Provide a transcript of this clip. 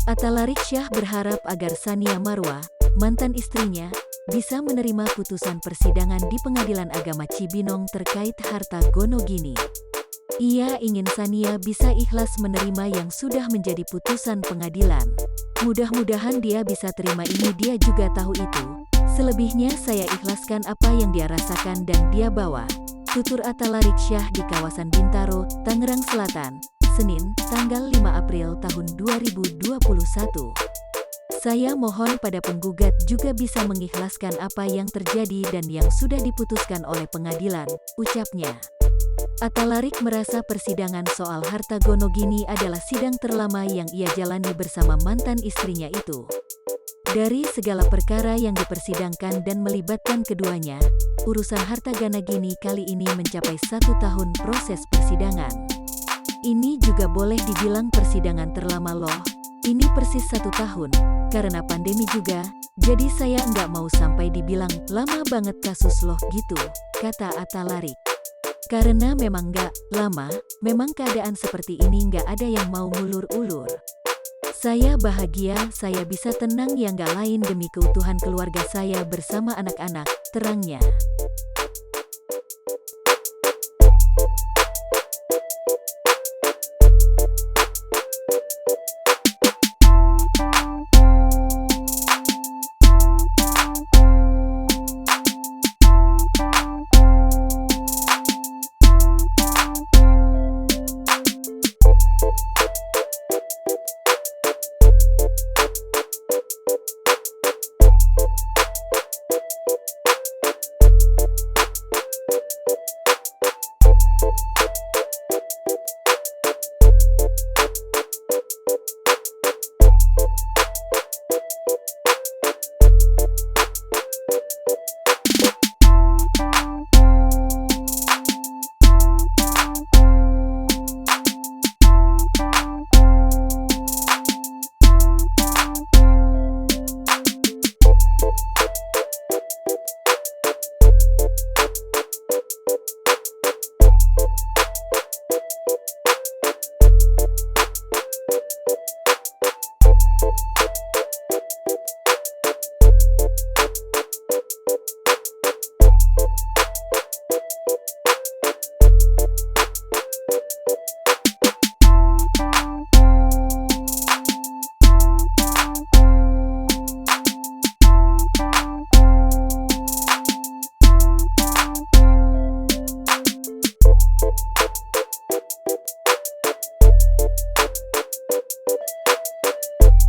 Atalarik Syah berharap agar Tsania Marwa, mantan istrinya, bisa menerima putusan persidangan di Pengadilan Agama Cibinong terkait harta Gonogini. Ia ingin Tsania bisa ikhlas menerima yang sudah menjadi putusan pengadilan. Mudah-mudahan dia bisa terima ini, dia juga tahu itu. Selebihnya saya ikhlaskan apa yang dia rasakan dan dia bawa. Tutur Atalarik Syah di kawasan Bintaro, Tangerang Selatan, Senin, tanggal 5 April tahun 2021. Saya mohon pada penggugat juga bisa mengikhlaskan apa yang terjadi dan yang sudah diputuskan oleh pengadilan, ucapnya. Atalarik merasa persidangan soal harta Gonogini adalah sidang terlama yang ia jalani bersama mantan istrinya itu. Dari segala perkara yang dipersidangkan dan melibatkan keduanya, urusan harta Gonogini kali ini mencapai 1 tahun proses persidangan. Ini juga boleh dibilang persidangan terlama loh. Ini persis 1 tahun, karena pandemi juga, jadi saya nggak mau sampai dibilang lama banget kasus loh gitu, kata Atalarik. Karena memang nggak lama, memang keadaan seperti ini nggak ada yang mau ngulur-ulur. Saya bahagia, saya bisa tenang yang nggak lain demi keutuhan keluarga saya bersama anak-anak, terangnya.